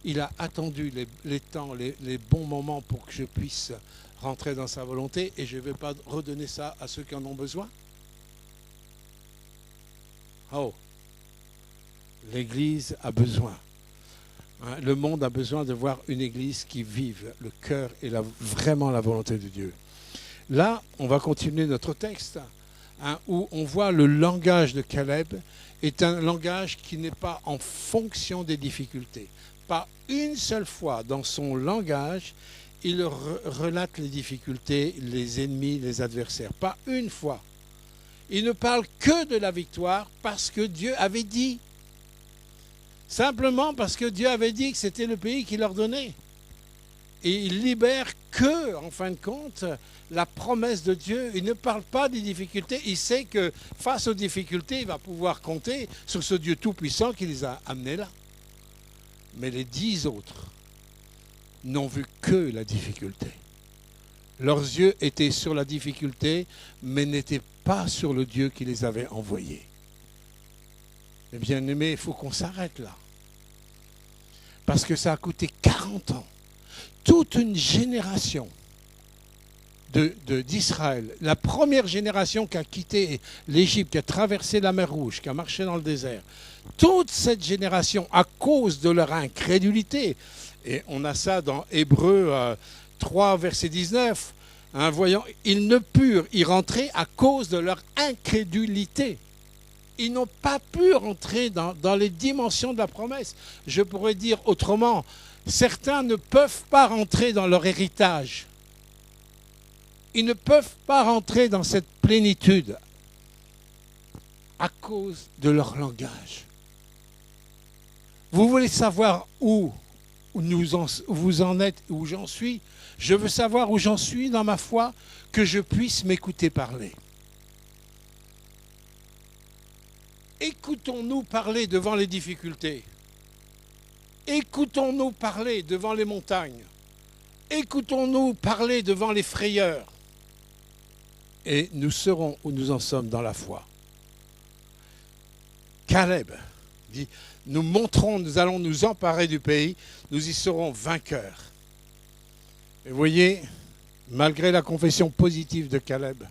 Il a attendu les temps, les bons moments pour que je puisse rentrer dans sa volonté et je ne vais pas redonner ça à ceux qui en ont besoin. Oh, l'Église a besoin. Le monde a besoin de voir une Église qui vive le cœur et vraiment la volonté de Dieu. Là, on va continuer notre texte, où on voit le langage de Caleb est un langage qui n'est pas en fonction des difficultés. Pas une seule fois dans son langage, il relate les difficultés, les ennemis, les adversaires. Pas une fois. Il ne parle que de la victoire parce que Dieu avait dit. Simplement parce que Dieu avait dit que c'était le pays qu'il leur donnait. Et il libère que, en fin de compte, la promesse de Dieu. Il ne parle pas des difficultés. Il sait que face aux difficultés, il va pouvoir compter sur ce Dieu tout-puissant qui les a amenés là. Mais les 10 autres n'ont vu que la difficulté. Leurs yeux étaient sur la difficulté, mais n'étaient pas sur le Dieu qui les avait envoyés. Eh bien aimé, il faut qu'on s'arrête là. Parce que ça a coûté 40 ans. Toute une génération d'Israël, la première génération qui a quitté l'Égypte, qui a traversé la mer Rouge, qui a marché dans le désert, toute cette génération, à cause de leur incrédulité, et on a ça dans Hébreux 3, verset 19, voyons, ils ne purent y rentrer à cause de leur incrédulité. Ils n'ont pas pu rentrer dans les dimensions de la promesse. Je pourrais dire autrement, certains ne peuvent pas rentrer dans leur héritage. Ils ne peuvent pas rentrer dans cette plénitude à cause de leur langage. Vous voulez savoir où vous en êtes, où j'en suis? Je veux savoir où j'en suis dans ma foi, que je puisse m'écouter parler. Écoutons-nous parler devant les difficultés. Écoutons-nous parler devant les montagnes. Écoutons-nous parler devant les frayeurs. Et nous serons où nous en sommes dans la foi. Caleb dit, nous allons nous emparer du pays, nous y serons vainqueurs. Et vous voyez, malgré la confession positive de Caleb,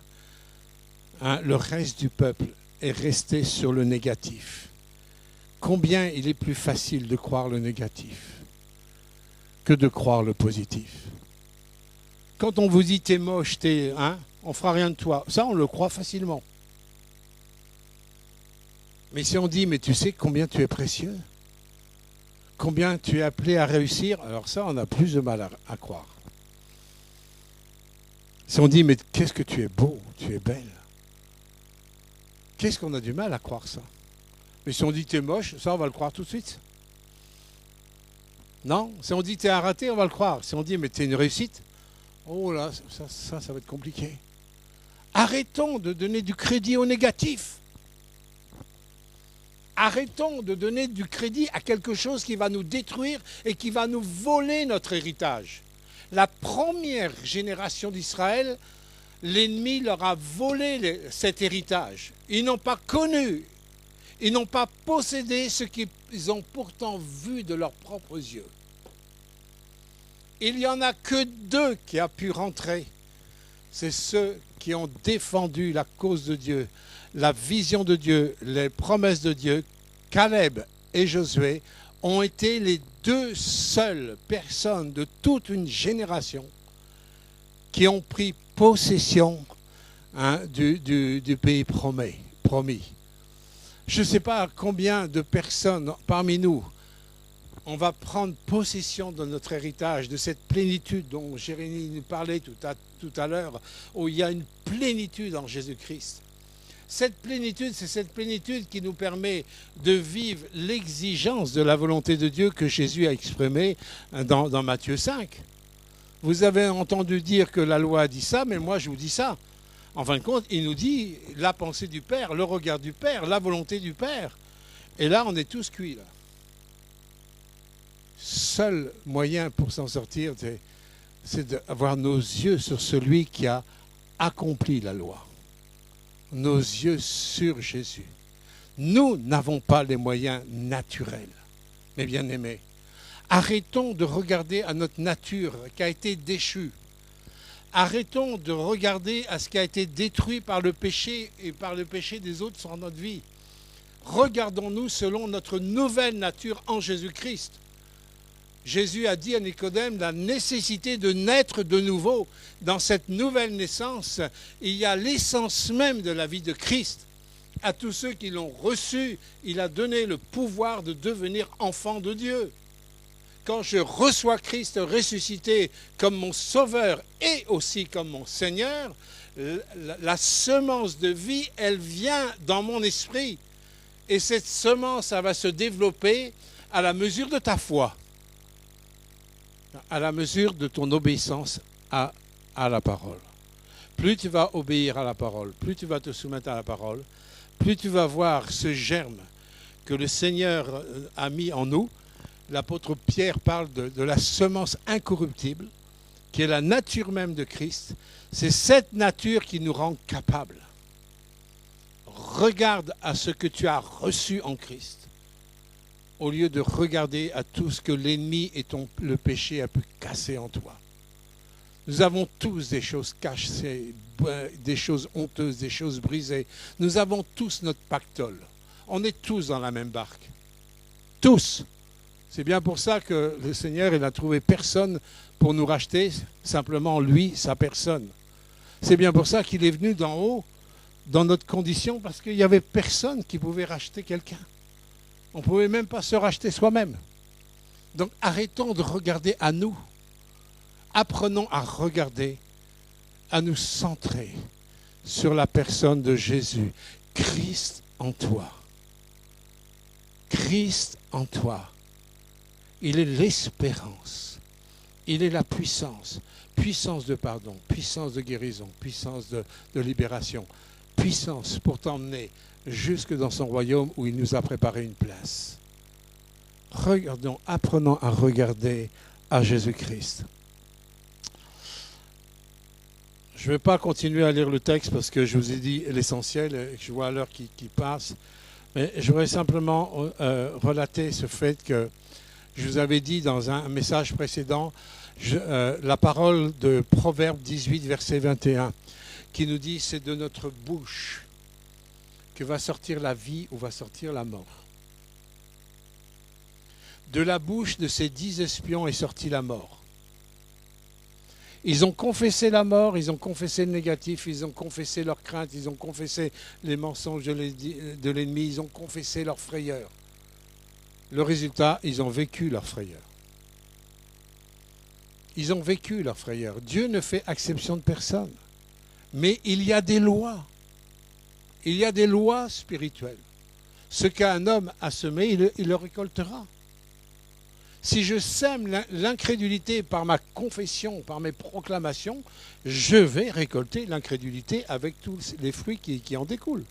le reste du peuple est resté sur le négatif. Combien il est plus facile de croire le négatif que de croire le positif. Quand on vous dit t'es moche, on fera rien de toi, ça on le croit facilement. Mais si on dit mais tu sais combien tu es précieux, combien tu es appelé à réussir, alors ça on a plus de mal à croire. Si on dit mais qu'est-ce que tu es beau, tu es belle, qu'est-ce qu'on a du mal à croire ça? Mais si on dit t'es moche, ça on va le croire tout de suite. Non? Si on dit t'es un raté, on va le croire. Si on dit mais t'es une réussite, oh là, ça va être compliqué. Arrêtons de donner du crédit au négatif. Arrêtons de donner du crédit à quelque chose qui va nous détruire et qui va nous voler notre héritage. La première génération d'Israël, l'ennemi leur a volé cet héritage. Ils n'ont pas connu, ils n'ont pas possédé ce qu'ils ont pourtant vu de leurs propres yeux. Il n'y en a que 2 qui ont pu rentrer. C'est ceux qui ont défendu la cause de Dieu, la vision de Dieu, les promesses de Dieu. Caleb et Josué ont été les 2 seules personnes de toute une génération qui ont pris possession du pays promis. Je ne sais pas combien de personnes parmi nous on va prendre possession de notre héritage, de cette plénitude dont Jérémie nous parlait tout à l'heure, où il y a une plénitude en Jésus-Christ. Cette plénitude, c'est cette plénitude qui nous permet de vivre l'exigence de la volonté de Dieu que Jésus a exprimée dans Matthieu 5. Vous avez entendu dire que la loi a dit ça, mais moi je vous dis ça. En fin de compte, il nous dit la pensée du Père, le regard du Père, la volonté du Père. Et là, on est tous cuits, là. Seul moyen pour s'en sortir, c'est d'avoir nos yeux sur celui qui a accompli la loi. Nos yeux sur Jésus. Nous n'avons pas les moyens naturels, mes bien-aimés. Arrêtons de regarder à notre nature qui a été déchue. Arrêtons de regarder à ce qui a été détruit par le péché et par le péché des autres sur notre vie. Regardons-nous selon notre nouvelle nature en Jésus-Christ. Jésus a dit à Nicodème la nécessité de naître de nouveau. Dans cette nouvelle naissance, il y a l'essence même de la vie de Christ. À tous ceux qui l'ont reçu, il a donné le pouvoir de devenir enfants de Dieu. Quand je reçois Christ ressuscité comme mon sauveur et aussi comme mon Seigneur, la semence de vie, elle vient dans mon esprit. Et cette semence, elle va se développer à la mesure de ta foi, à la mesure de ton obéissance à la parole. Plus tu vas obéir à la parole, plus tu vas te soumettre à la parole, plus tu vas voir ce germe que le Seigneur a mis en nous. L'apôtre Pierre parle de la semence incorruptible, qui est la nature même de Christ. C'est cette nature qui nous rend capables. Regarde à ce que tu as reçu en Christ, au lieu de regarder à tout ce que l'ennemi et le péché a pu casser en toi. Nous avons tous des choses cachées, des choses honteuses, des choses brisées. Nous avons tous notre pactole. On est tous dans la même barque. Tous. C'est bien pour ça que le Seigneur, il n'a trouvé personne pour nous racheter, simplement lui, sa personne. C'est bien pour ça qu'il est venu d'en haut, dans notre condition, parce qu'il n'y avait personne qui pouvait racheter quelqu'un. On ne pouvait même pas se racheter soi-même. Donc arrêtons de regarder à nous. Apprenons à regarder, à nous centrer sur la personne de Jésus. Christ en toi. Christ en toi. Il est l'espérance. Il est la puissance. Puissance de pardon, puissance de guérison, puissance de libération. Puissance pour t'emmener jusque dans son royaume où il nous a préparé une place. Regardons, apprenons à regarder à Jésus-Christ. Je ne vais pas continuer à lire le texte parce que je vous ai dit l'essentiel et je vois l'heure qui passe. Mais je voudrais simplement relater ce fait que je vous avais dit dans un message précédent, la parole de Proverbe 18, verset 21, qui nous dit « C'est de notre bouche que va sortir la vie ou va sortir la mort. De la bouche de ces 10 espions est sortie la mort. » Ils ont confessé la mort, ils ont confessé le négatif, ils ont confessé leurs craintes, ils ont confessé les mensonges de l'ennemi, ils ont confessé leur frayeur. Le résultat, ils ont vécu leur frayeur. Ils ont vécu leur frayeur. Dieu ne fait exception de personne. Mais il y a des lois. Il y a des lois spirituelles. Ce qu'un homme a semé, il le récoltera. Si je sème l'incrédulité par ma confession, par mes proclamations, je vais récolter l'incrédulité avec tous les fruits qui en découlent.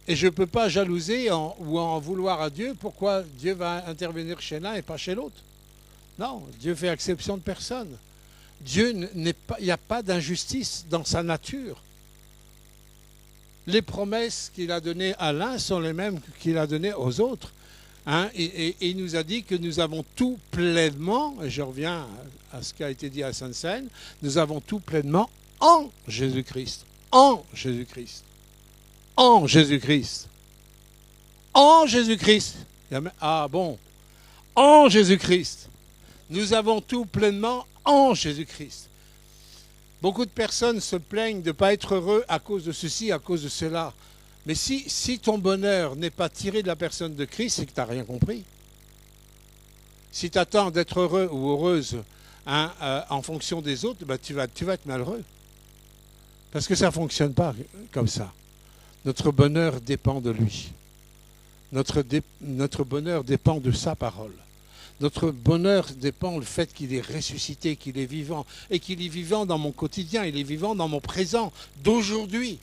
Et je ne peux pas jalouser ou en vouloir à Dieu pourquoi Dieu va intervenir chez l'un et pas chez l'autre. Non, Dieu fait exception de personne. Dieu il n'y a pas d'injustice dans sa nature. Les promesses qu'il a données à l'un sont les mêmes qu'il a données aux autres. Hein, et il nous a dit que nous avons tout pleinement, et je reviens à ce qui a été dit à Sainte-Seine, nous avons tout pleinement en Jésus-Christ. En Jésus-Christ. En Jésus-Christ. En Jésus-Christ. Ah bon. En Jésus-Christ. Nous avons tout pleinement en Jésus-Christ. Beaucoup de personnes se plaignent de ne pas être heureux à cause de ceci, à cause de cela. Mais si ton bonheur n'est pas tiré de la personne de Christ, c'est que tu n'as rien compris. Si tu attends d'être heureux ou heureuse en fonction des autres, ben tu vas être malheureux. Parce que ça ne fonctionne pas comme ça. Notre bonheur dépend de lui. Notre bonheur dépend de sa parole. Notre bonheur dépend du fait qu'il est ressuscité, qu'il est vivant. Et qu'il est vivant dans mon quotidien, il est vivant dans mon présent d'aujourd'hui.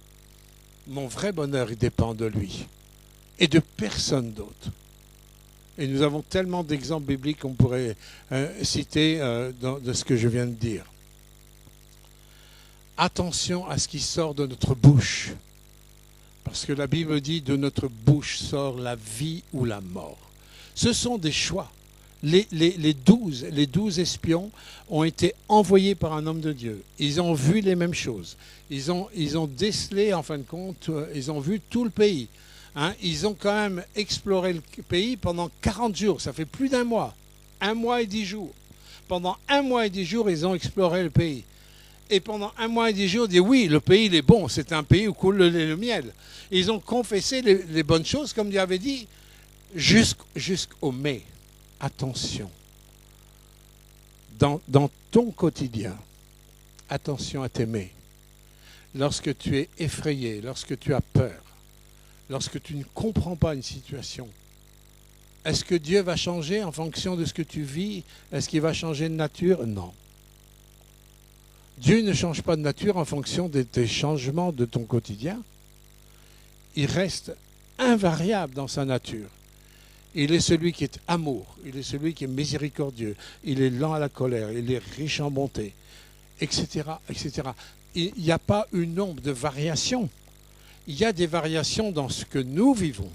Mon vrai bonheur, il dépend de lui et de personne d'autre. Et nous avons tellement d'exemples bibliques qu'on pourrait citer de ce que je viens de dire. Attention à ce qui sort de notre bouche, parce que la Bible dit de notre bouche sort la vie ou la mort. Ce sont des choix. Les 12 espions ont été envoyés par un homme de Dieu. Ils ont vu les mêmes choses. Ils ont décelé, en fin de compte, ils ont vu tout le pays. Hein, ils ont quand même exploré le pays pendant 40 jours. Ça fait plus d'un mois. 1 mois et 10 jours. Pendant 1 mois et 10 jours, ils ont exploré le pays. Et pendant 1 mois et 10 jours, ils disent oui, le pays il est bon. C'est un pays où coule le lait et le miel. Et ils ont confessé les bonnes choses, comme Dieu avait dit, jusqu'au mais. Attention. Dans ton quotidien, attention à t'aimer. Lorsque tu es effrayé, lorsque tu as peur, lorsque tu ne comprends pas une situation, est-ce que Dieu va changer en fonction de ce que tu vis? Est-ce qu'il va changer de nature? Non. Dieu ne change pas de nature en fonction des changements de ton quotidien. Il reste invariable dans sa nature. Il est celui qui est amour, il est celui qui est miséricordieux, il est lent à la colère, il est riche en bonté, etc., etc. Il n'y a pas une ombre de variation. Il y a des variations dans ce que nous vivons,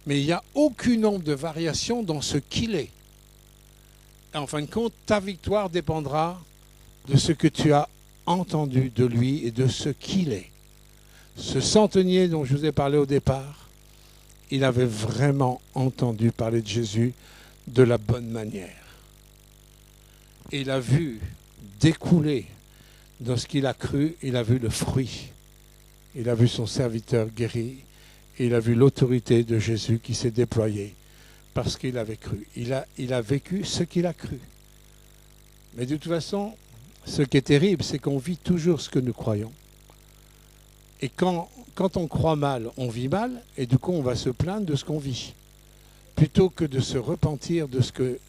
mais il n'y a aucune ombre de variation dans ce qu'il est. Et en fin de compte, ta victoire dépendra de ce que tu as entendu de lui et de ce qu'il est. Ce centenier dont je vous ai parlé au départ, il avait vraiment entendu parler de Jésus de la bonne manière. Et il a vu découler dans ce qu'il a cru, il a vu le fruit. Il a vu son serviteur guéri. Et il a vu l'autorité de Jésus qui s'est déployée parce qu'il avait cru. Il a vécu ce qu'il a cru. Mais de toute façon, ce qui est terrible, c'est qu'on vit toujours ce que nous croyons. Et quand on croit mal, on vit mal, et du coup on va se plaindre de ce qu'on vit, plutôt que de se repentir de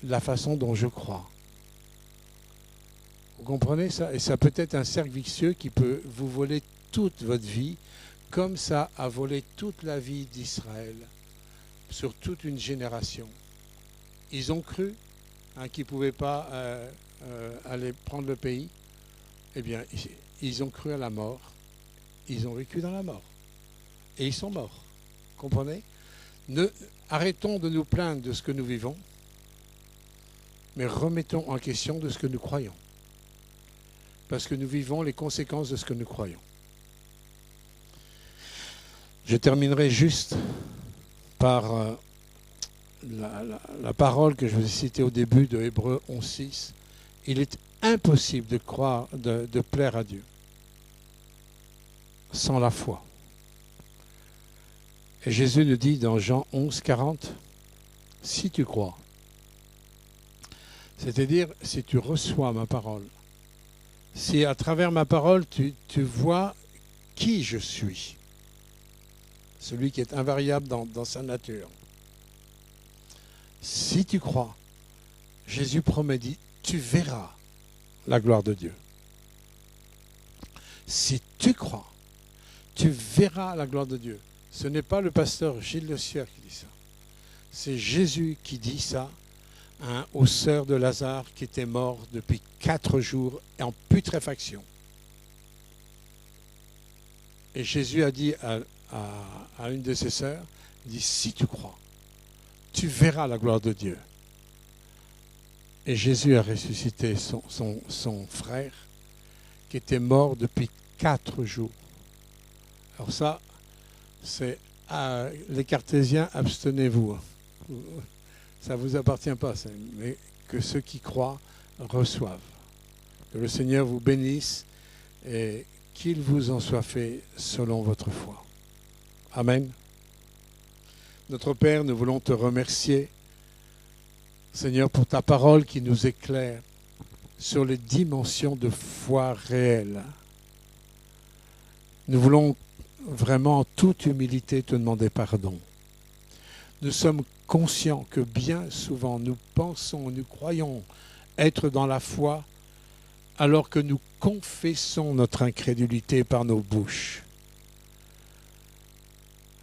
la façon dont je crois. Vous comprenez ça? Et ça peut être un cercle vicieux qui peut vous voler toute votre vie, comme ça a volé toute la vie d'Israël, sur toute une génération. Ils ont cru qu'ils ne pouvaient pas aller prendre le pays. Eh bien, ils ont cru à la mort. Ils ont vécu dans la mort. Et ils sont morts. Comprenez? Arrêtons de nous plaindre de ce que nous vivons, mais remettons en question de ce que nous croyons. Parce que nous vivons les conséquences de ce que nous croyons. Je terminerai juste par la parole que je vous ai citée au début de Hébreux 11:6. Il est impossible de croire, de plaire à Dieu sans la foi. Et Jésus nous dit dans Jean 11:40, si tu crois, c'est-à-dire si tu reçois ma parole, si à travers ma parole tu vois qui je suis, celui qui est invariable dans sa nature, si tu crois, Jésus promet, dit, tu verras la gloire de Dieu. Si tu crois, tu verras la gloire de Dieu. Ce n'est pas le pasteur Gilles Le Sieur qui dit ça. C'est Jésus qui dit ça aux sœurs de Lazare qui étaient morts depuis 4 jours en putréfaction. Et Jésus a dit à une de ses sœurs, il dit, si tu crois, tu verras la gloire de Dieu. Et Jésus a ressuscité son frère qui était mort depuis 4 jours. Alors ça, c'est les cartésiens, abstenez-vous. Ça ne vous appartient pas, mais que ceux qui croient reçoivent. Que le Seigneur vous bénisse et qu'il vous en soit fait selon votre foi. Amen. Notre Père, nous voulons te remercier, Seigneur, pour ta parole qui nous éclaire sur les dimensions de foi réelle. Nous voulons vraiment en toute humilité te demander pardon. Nous sommes conscients que bien souvent nous pensons, nous croyons être dans la foi alors que nous confessons notre incrédulité par nos bouches.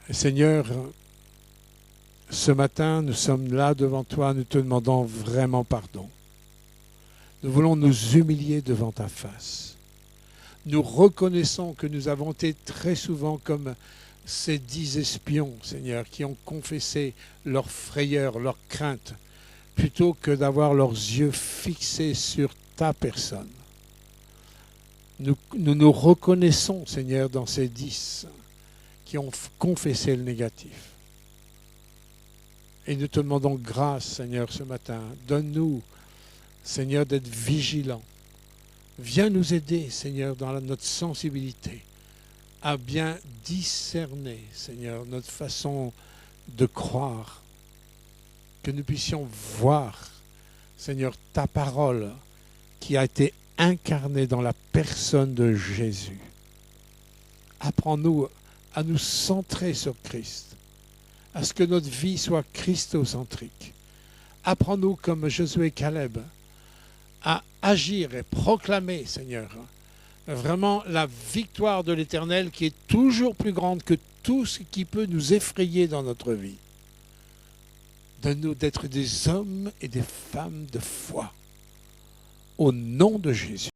Et Seigneur, ce matin, nous sommes là devant toi, nous te demandons vraiment pardon. Nous voulons nous humilier devant ta face. Nous reconnaissons que nous avons été très souvent comme ces 10 espions, Seigneur, qui ont confessé leur frayeur, leur crainte, plutôt que d'avoir leurs yeux fixés sur ta personne. Nous nous reconnaissons, Seigneur, dans ces 10 qui ont confessé le négatif. Et nous te demandons grâce, Seigneur, ce matin. Donne-nous, Seigneur, d'être vigilants. Viens nous aider, Seigneur, dans notre sensibilité, à bien discerner, Seigneur, notre façon de croire. Que nous puissions voir, Seigneur, ta parole qui a été incarnée dans la personne de Jésus. Apprends-nous à nous centrer sur Christ, à ce que notre vie soit christocentrique. Apprends-nous, comme Josué et Caleb, à agir et proclamer, Seigneur, vraiment la victoire de l'Éternel qui est toujours plus grande que tout ce qui peut nous effrayer dans notre vie. Donne-nous d'être des hommes et des femmes de foi. Au nom de Jésus.